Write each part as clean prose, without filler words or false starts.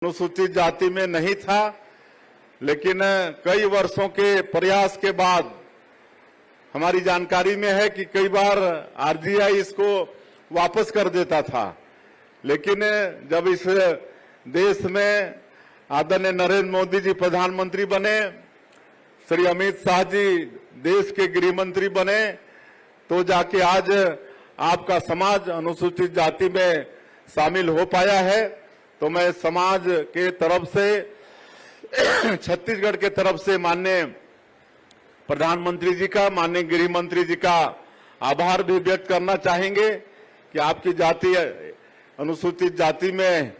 अनुसूचित जाति में नहीं था, लेकिन कई वर्षों के प्रयास के बाद हमारी जानकारी में है कि कई बार आरजीआई इसको वापस कर देता था। लेकिन जब इस देश में आदरणीय नरेंद्र मोदी जी प्रधानमंत्री बने, श्री अमित शाह जी देश के गृह मंत्री बने, तो जाके आज आपका समाज अनुसूचित जाति में शामिल हो पाया है। तो मैं समाज के तरफ से छत्तीसगढ़ के तरफ से माननीय प्रधानमंत्री जी का, माननीय गृह मंत्री जी का आभार भी व्यक्त करना चाहेंगे कि आपकी जाति अनुसूचित जाति में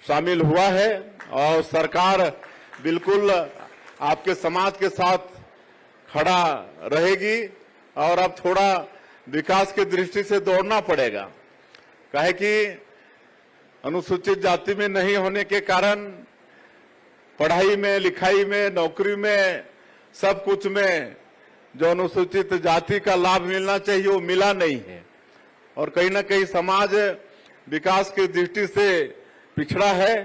शामिल हुआ है और सरकार बिल्कुल आपके समाज के साथ खड़ा रहेगी। और अब थोड़ा विकास की दृष्टि से दौड़ना पड़ेगा, काहे कि अनुसूचित जाति में नहीं होने के कारण पढ़ाई में, लिखाई में, नौकरी में, सब कुछ में जो अनुसूचित जाति का लाभ मिलना चाहिए वो मिला नहीं है। और कहीं ना कहीं समाज विकास की दृष्टि से पिछड़ा है।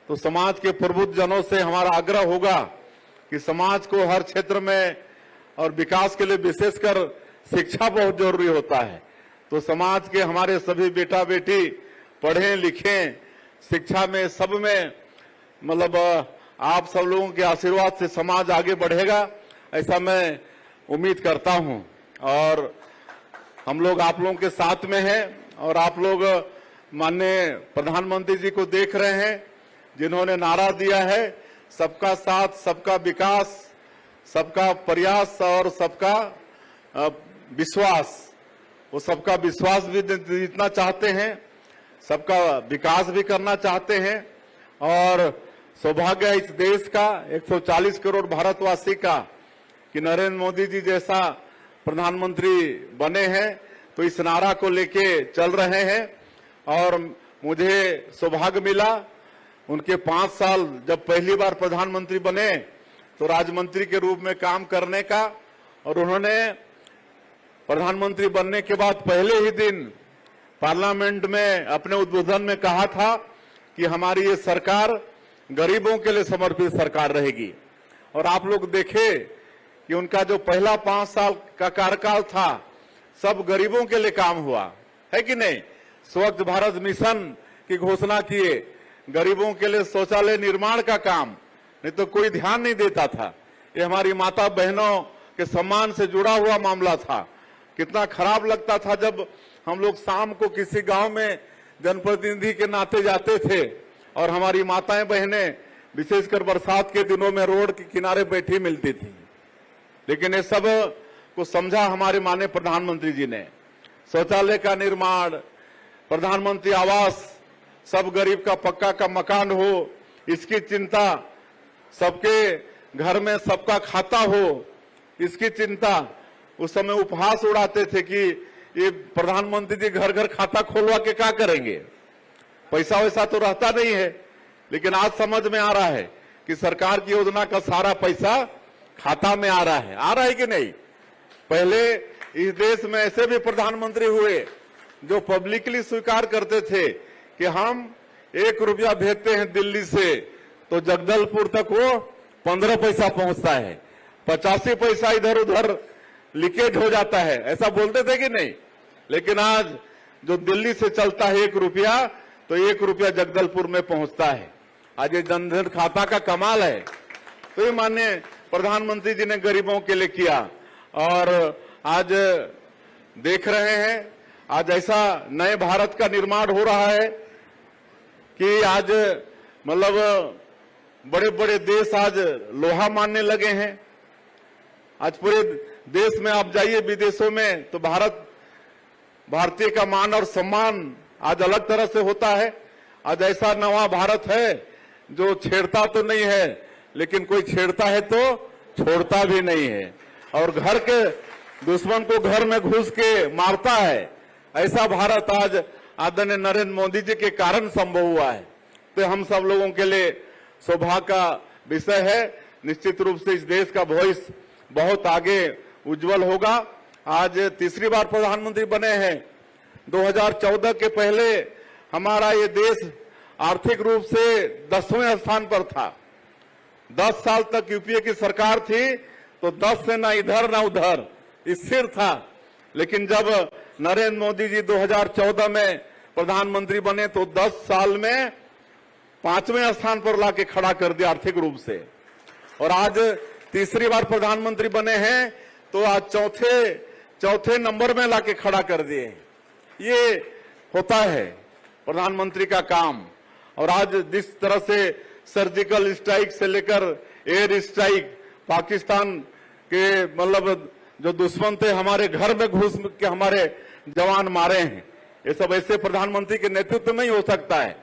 तो समाज के प्रबुद्ध जनों से हमारा आग्रह होगा कि समाज को हर क्षेत्र में और विकास के लिए विशेषकर शिक्षा बहुत जरूरी होता है। तो समाज के हमारे सभी बेटा बेटी पढ़ें लिखें, शिक्षा में सब में मतलब आप सब लोगों के आशीर्वाद से समाज आगे बढ़ेगा, ऐसा मैं उम्मीद करता हूं। और हम लोग आप लोगों के साथ में हैं और आप लोग माननीय प्रधानमंत्री जी को देख रहे हैं, जिन्होंने नारा दिया है सबका साथ, सबका विकास, सबका प्रयास और सबका विश्वास। वो सबका विश्वास भी जीतना चाहते हैं, सबका विकास भी करना चाहते हैं। और सौभाग्य है इस देश का, 140 करोड़ भारतवासी का, कि नरेंद्र मोदी जी जैसा प्रधानमंत्री बने हैं। तो इस नारा को लेके चल रहे हैं और मुझे सौभाग्य मिला उनके 5 साल जब पहली बार प्रधानमंत्री बने तो राज्यमंत्री के रूप में काम करने का। और उन्होंने प्रधानमंत्री बनने के बाद पहले ही दिन पार्लियामेंट में अपने उद्बोधन में कहा था कि हमारी ये सरकार गरीबों के लिए समर्पित सरकार रहेगी। और आप लोग देखे कि उनका जो पहला 5 साल का कार्यकाल था सब गरीबों के लिए काम हुआ है कि नहीं। स्वच्छ भारत मिशन की घोषणा किए, गरीबों के लिए शौचालय निर्माण का काम, नहीं तो कोई ध्यान नहीं देता था। ये हमारी माता बहनों के सम्मान से जुड़ा हुआ मामला था। कितना खराब लगता था जब हम लोग शाम को किसी गांव में जनप्रतिनिधि के नाते जाते थे और हमारी माताएं बहनें विशेषकर बरसात के दिनों में रोड के किनारे बैठी मिलती थी। लेकिन ये सब को समझा हमारे माननीय प्रधानमंत्री जी ने। शौचालय का निर्माण, प्रधानमंत्री आवास, सब गरीब का पक्का का मकान हो, इसकी चिंता, सबके घर में सबका खाता हो, इसकी चिंता। उस समय उपहास उड़ाते थे कि ये प्रधानमंत्री जी घर घर खाता खोलवा के क्या करेंगे, पैसा वैसा तो रहता नहीं है। लेकिन आज समझ में आ रहा है कि सरकार की योजना का सारा पैसा खाता में आ रहा है कि नहीं। पहले इस देश में ऐसे भी प्रधानमंत्री हुए जो पब्लिकली स्वीकार करते थे कि हम 1 रुपया भेजते हैं दिल्ली से तो जगदलपुर तक वो 15 पैसा पहुंचता है, 85 पैसा इधर उधर लीकेज हो जाता है, ऐसा बोलते थे कि नहीं। लेकिन आज जो दिल्ली से चलता है 1 रुपया तो 1 रुपया जगदलपुर में पहुंचता है। आज ये जनधन खाता का कमाल है। तो ये माननीय प्रधानमंत्री जी ने गरीबों के लिए किया। और आज देख रहे हैं आज ऐसा नए भारत का निर्माण हो रहा है कि आज मतलब बड़े बड़े देश आज लोहा मानने लगे हैं। आज पूरे देश में आप जाइए विदेशों में तो भारतीय का मान और सम्मान आज अलग तरह से होता है। आज ऐसा नवा भारत है जो छेड़ता तो नहीं है लेकिन कोई छेड़ता है तो छोड़ता भी नहीं है, और घर के दुश्मन को घर में घुस के मारता है। ऐसा भारत आज आदरणीय नरेंद्र मोदी जी के कारण संभव हुआ है। तो हम सब लोगों के लिए सौभाग्य का विषय है। निश्चित रूप से इस देश का भविष्य बहुत आगे उज्जवल होगा। आज तीसरी बार प्रधानमंत्री बने हैं। 2014 के पहले हमारा ये देश आर्थिक रूप से 10वें स्थान पर था। 10 साल तक यूपीए की सरकार थी तो 10 से ना इधर ना उधर स्थिर था। लेकिन जब नरेंद्र मोदी जी 2014 में प्रधानमंत्री बने तो 10 साल में 5वें स्थान पर लाके खड़ा कर दिया आर्थिक रूप से। और आज तीसरी बार प्रधानमंत्री बने हैं तो आज चौथे नंबर में लाके खड़ा कर दिए। ये होता है प्रधानमंत्री का काम। और आज जिस तरह से सर्जिकल स्ट्राइक से लेकर एयर स्ट्राइक, पाकिस्तान के मतलब जो दुश्मन थे हमारे घर में घुस के हमारे जवान मारे हैं, ये सब ऐसे प्रधानमंत्री के नेतृत्व में ही हो सकता है।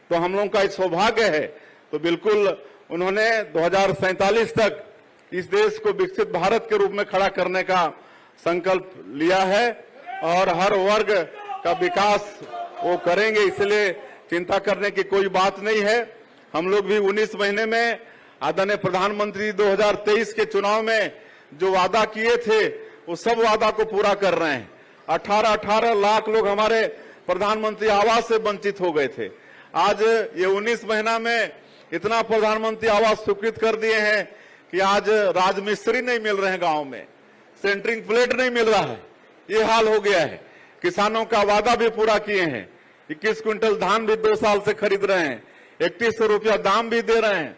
तो हम लोगों का सौभाग्य है। तो बिल्कुल उन्होंने 2047 तक इस देश को विकसित भारत के रूप में खड़ा करने का संकल्प लिया है और हर वर्ग का विकास वो करेंगे, इसलिए चिंता करने की कोई बात नहीं है। हम लोग भी 19 महीने में आदरणीय प्रधानमंत्री 2023 के चुनाव में जो वादा किए थे वो सब वादा को पूरा कर रहे हैं। 18 लाख लोग हमारे प्रधानमंत्री आवास से वंचित हो गए थे। आज ये 19 महीना में इतना प्रधानमंत्री आवास स्वीकृत कर दिए हैं कि आज राजमिस्त्री नहीं मिल रहे हैं, गांव में सेंटरिंग प्लेट नहीं मिल रहा है, ये हाल हो गया है। किसानों का वादा भी पूरा किए हैं। 21 क्विंटल धान भी 2 साल से खरीद रहे हैं, 3100 रुपया दाम भी दे रहे हैं।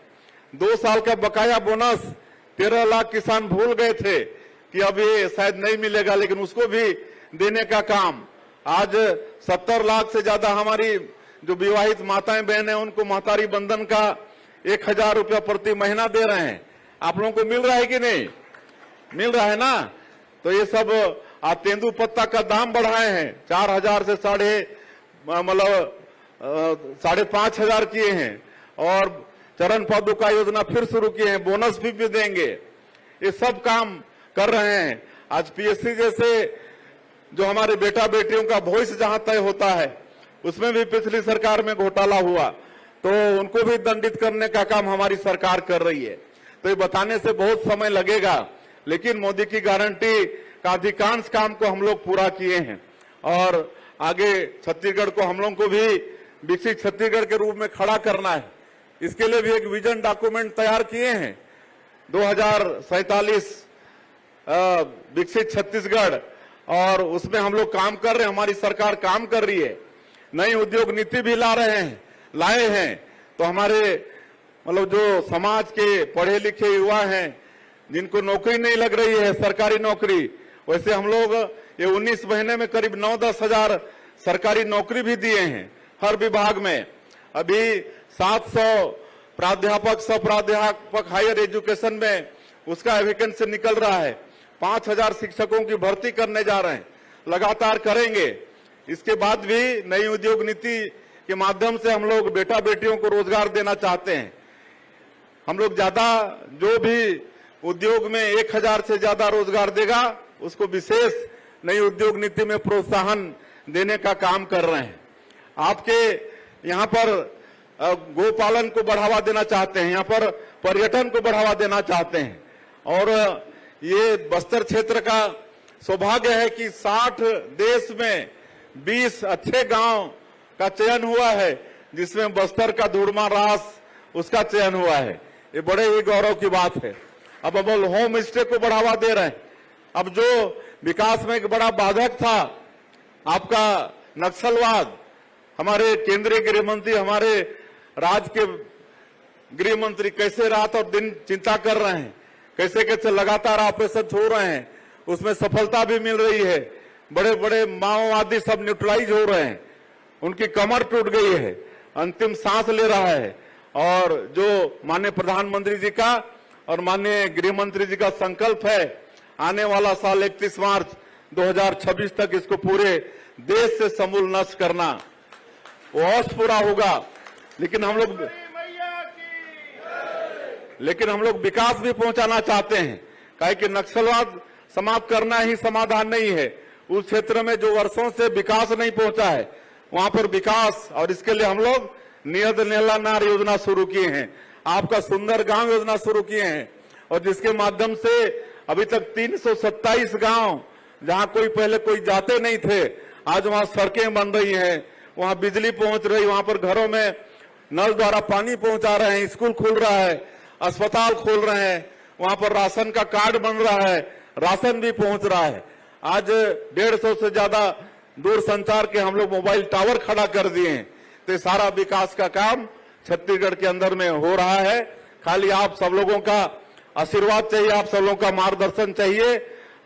2 साल का बकाया बोनस 13 लाख किसान भूल गए थे कि अब ये शायद नहीं मिलेगा, लेकिन उसको भी देने का काम आज 70 लाख से ज्यादा हमारी जो विवाहित माताएं बहन है उनको महतारी बंधन का 1000 रुपया प्रति महीना दे रहे हैं। आप लोगों को मिल रहा है कि नहीं? मिल रहा है ना? तो ये सब आज तेंदू पत्ता का दाम बढ़ाए हैं, 4000 से 5,500 किए हैं और चरण पादुका योजना फिर शुरू किए हैं, बोनस भी देंगे। ये सब काम कर रहे हैं। आज पीएससी जैसे जो हमारे बेटा बेटियों का भविष्य जहां तय होता है उसमें भी पिछली सरकार में घोटाला हुआ तो उनको भी दंडित करने का काम हमारी सरकार कर रही है। तो ये बताने से बहुत समय लगेगा, लेकिन मोदी की गारंटी का अधिकांश काम को हम लोग पूरा किए हैं और आगे छत्तीसगढ़ को हम लोग को भी विकसित छत्तीसगढ़ के रूप में खड़ा करना है। इसके लिए भी एक विजन डॉक्यूमेंट तैयार किए हैं 2047 विकसित छत्तीसगढ़, और उसमें हम लोग काम कर रहे हैं, हमारी सरकार काम कर रही है। नई उद्योग नीति भी लाए हैं। तो हमारे मतलब जो समाज के पढ़े लिखे युवा हैं जिनको नौकरी नहीं लग रही है सरकारी नौकरी, वैसे हम लोग ये 19 महीने में करीब 9-10 हजार सरकारी नौकरी भी दिए हैं हर विभाग में। अभी 700 प्राध्यापक सह-प्राध्यापक हायर एजुकेशन में उसका वैकेंसी निकल रहा है। 5000 शिक्षकों की भर्ती करने जा रहे हैं, लगातार करेंगे। इसके बाद भी नई उद्योग नीति के माध्यम से हम लोग बेटा बेटियों को रोजगार देना चाहते हैं। हम लोग ज्यादा जो भी उद्योग में 1000 से ज्यादा रोजगार देगा उसको विशेष नई उद्योग नीति में प्रोत्साहन देने का काम कर रहे हैं। आपके यहाँ पर गोपालन को बढ़ावा देना चाहते हैं, यहाँ पर पर्यटन को बढ़ावा देना चाहते हैं। और ये बस्तर क्षेत्र का सौभाग्य है कि 60 देश में 20 अच्छे गांव का चयन हुआ है, जिसमें बस्तर का धुड़मा रास उसका चयन हुआ है। ये बड़े ही गौरव की बात है। अब होम स्टे को बढ़ावा दे रहे हैं। अब जो विकास में एक बड़ा बाधक था आपका नक्सलवाद, हमारे केंद्रीय गृह मंत्री, हमारे राज्य के गृह मंत्री कैसे रात और दिन चिंता कर रहे हैं, कैसे कैसे लगातार ऑपरेशन हो रहे हैं, उसमें सफलता भी मिल रही है। बड़े बड़े माओवादी सब न्यूट्रलाइज हो रहे हैं, उनकी कमर टूट गई है, अंतिम सांस ले रहा है। और जो माननीय प्रधानमंत्री जी का और माननीय गृह मंत्री जी का संकल्प है, आने वाला साल 31 मार्च 2026 तक इसको पूरे देश से समूल नष्ट करना, वो अवश्य पूरा होगा। लेकिन हम लोग विकास भी पहुंचाना चाहते हैं, काहे कि नक्सलवाद समाप्त करना ही समाधान नहीं है। उस क्षेत्र में जो वर्षों से विकास नहीं पहुंचा है वहां पर विकास, और इसके लिए हम लोग नियत नेला नार योजना शुरू किए हैं, आपका सुंदर गांव योजना शुरू किए हैं, और जिसके माध्यम से अभी तक 327 गांव जहां पहले कोई जाते नहीं थे, आज वहां सड़कें बन रही हैं, वहां बिजली पहुंच रही, वहां पर घरों में नल द्वारा पानी पहुंचा रहे हैं, स्कूल खुल रहा है, अस्पताल खोल रहे हैं, वहां पर राशन का कार्ड बन रहा है, राशन भी पहुंच रहा है। आज 150 से ज्यादा दूर संचार के हम लोग मोबाइल टावर खड़ा कर दिए हैं। तो ये सारा विकास का काम छत्तीसगढ़ के अंदर में हो रहा है। खाली आप सब लोगों का आशीर्वाद चाहिए, आप सब लोगों का मार्गदर्शन चाहिए।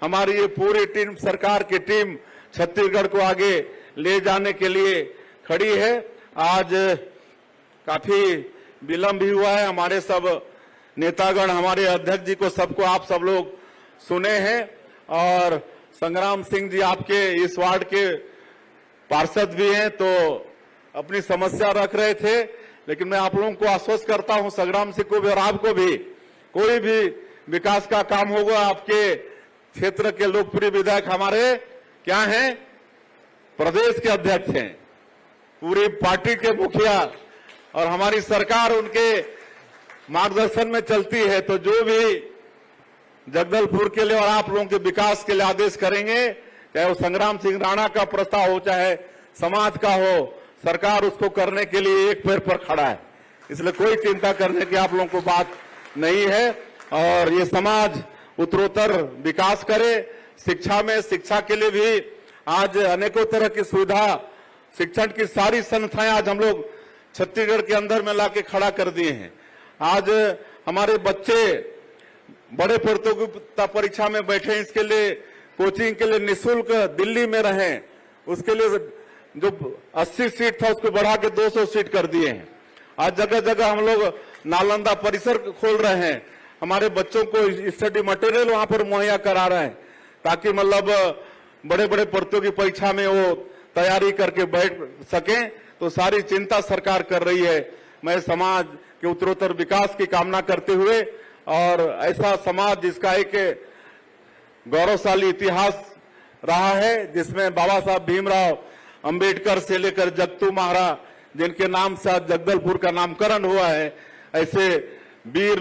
हमारी ये पूरी टीम, सरकार की टीम छत्तीसगढ़ को आगे ले जाने के लिए खड़ी है। आज काफी विलंब भी हुआ है, हमारे सब नेतागण, हमारे अध्यक्ष जी को सबको आप सब लोग सुने हैं और संग्राम सिंह जी आपके इस वार्ड के पार्षद भी हैं, तो अपनी समस्या रख रहे थे। लेकिन मैं आप लोगों को आश्वस्त करता हूं, संग्राम सिंह को भी और आपको भी, कोई भी विकास का काम होगा, आपके क्षेत्र के लोकप्रिय विधायक हमारे क्या हैं, प्रदेश के अध्यक्ष हैं, पूरी पार्टी के मुखिया, और हमारी सरकार उनके मार्गदर्शन में चलती है। तो जो भी जगदलपुर के लिए और आप लोगों के विकास के लिए आदेश करेंगे, चाहे वो संग्राम सिंह राणा का प्रस्ताव हो, चाहे समाज का हो, सरकार उसको करने के लिए एक पैर पर खड़ा है। इसलिए कोई चिंता करने की आप लोगों को बात नहीं है। और ये समाज उत्तरोत्तर विकास करे। शिक्षा में, शिक्षा के लिए भी आज अनेकों तरह की सुविधा, शिक्षण की सारी संस्थाएं आज हम लोग छत्तीसगढ़ के अंदर में लाके खड़ा कर दिए हैं। आज हमारे बच्चे बड़े प्रतियोगिता परीक्षा में बैठे, इसके लिए कोचिंग के लिए निःशुल्क दिल्ली में रहें, उसके लिए जो 80 सीट था उसको बढ़ा के 200 सीट कर दिए हैं। आज जगह जगह हम लोग नालंदा परिसर खोल रहे हैं, हमारे बच्चों को स्टडी मटेरियल वहां पर मुहैया करा रहे हैं, ताकि मतलब बड़े बड़े प्रतियोगी परीक्षा में वो तैयारी करके बैठ सकें। तो सारी चिंता सरकार कर रही है। मैं समाज के उत्तरोत्तर विकास की कामना करते हुए, और ऐसा समाज जिसका एक गौरवशाली इतिहास रहा है, जिसमें बाबा साहब भीमराव अंबेडकर से लेकर जगतू महाराज, जिनके नाम से आज जगदलपुर का नामकरण हुआ है, ऐसे वीर